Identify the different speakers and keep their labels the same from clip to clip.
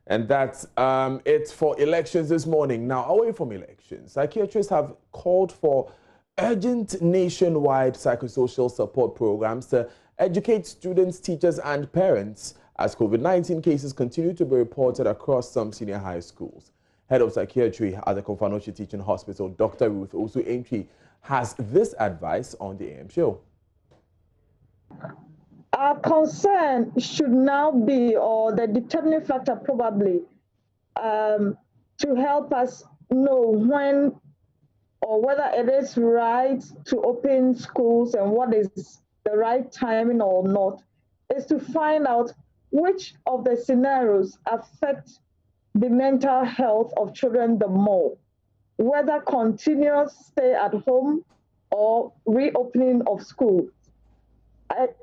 Speaker 1: And that's it for elections this morning. Now, away from elections, psychiatrists have called for urgent nationwide psychosocial support programs to educate students, teachers, and parents as COVID-19 cases continue to be reported across some senior high schools. Head of Psychiatry at the Konfanochi Teaching Hospital, Dr. Ruth Osu-Entwi, has this advice on the AM show.
Speaker 2: Our concern should now be, or the determining factor probably, to help us know when or whether it is right to open schools and what is the right timing or not, is to find out which of the scenarios affect the mental health of children the more, whether continuous stay at home or reopening of schools.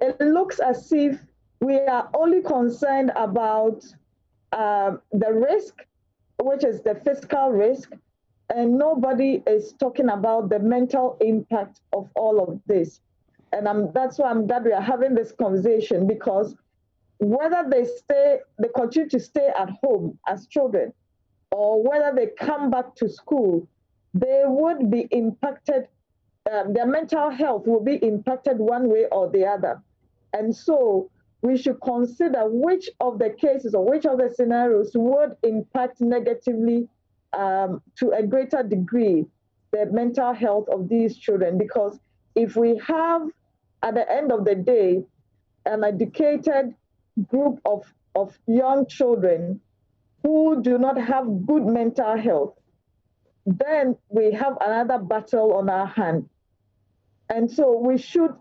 Speaker 2: It looks as if we are only concerned about the risk, which is the physical risk, and nobody is talking about the mental impact of all of this. And that's why I'm glad we are having this conversation, because whether they continue to stay at home as children, or whether they come back to school, they would be impacted. Their mental health will be impacted one way or the other. And so we should consider which of the cases or which of the scenarios would impact negatively to a greater degree the mental health of these children. Because if we have, at the end of the day, an educated group of young children who do not have good mental health, then we have another battle on our hand. And so we should,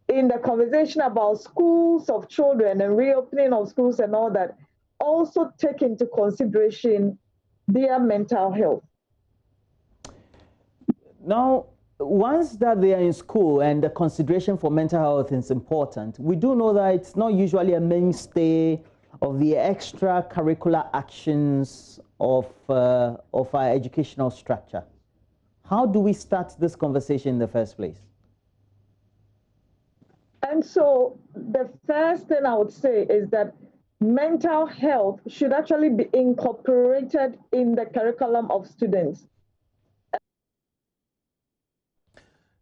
Speaker 2: in the conversation about schools of children and reopening of schools and all that, also take into consideration their mental health.
Speaker 3: Now, once that they are in school and the consideration for mental health is important, we do know that it's not usually a mainstay of the extracurricular actions of our educational structure. How do we start this conversation in the first place?
Speaker 2: And so the first thing I would say is that mental health should actually be incorporated in the curriculum of students.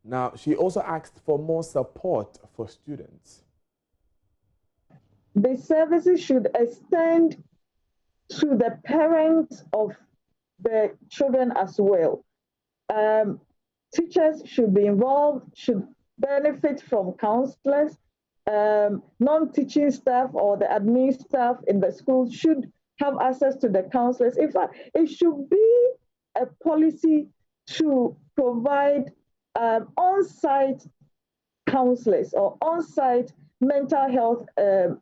Speaker 1: Now, she also asked for more support for students.
Speaker 2: The services should extend to the parents of the children as well. Teachers should be involved, should benefit from counselors. Non-teaching staff or the admin staff in the schools should have access to the counselors. In fact, it should be a policy to provide on-site counselors or on-site mental health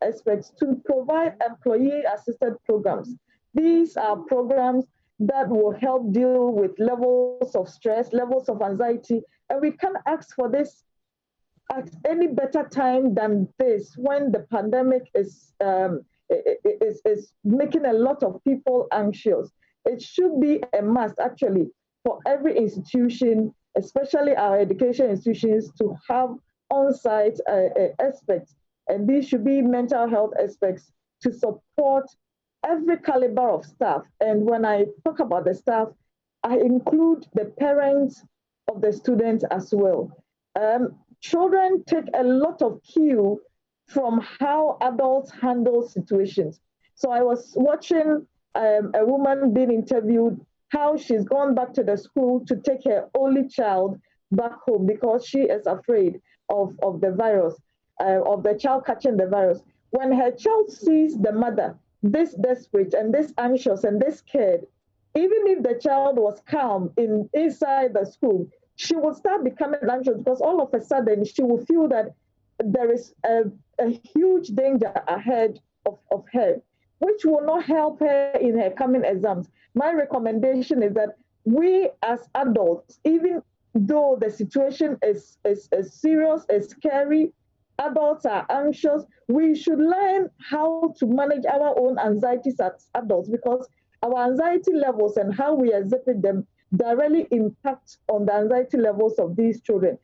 Speaker 2: experts to provide employee-assisted programs. These are programs that will help deal with levels of stress, levels of anxiety, and we can ask for this at any better time than this, when the pandemic is making a lot of people anxious. It should be a must, actually, for every institution, especially our education institutions, to have on-site experts, and these should be mental health experts to support every caliber of staff. And when I talk about the staff, I include the parents of the students as well. Children take a lot of cue from how adults handle situations. So I was watching a woman being interviewed, how she's gone back to the school to take her only child back home because she is afraid of the virus, of the child catching the virus. When her child sees the mother this desperate and this anxious and this scared, even if the child was calm inside the school, she will start becoming anxious, because all of a sudden she will feel that there is a huge danger ahead of her, which will not help her in her coming exams. My recommendation is that we as adults, even though the situation is serious, is scary, adults are anxious, we should learn how to manage our own anxieties as adults, because our anxiety levels and how we exhibit them directly impact on the anxiety levels of these children.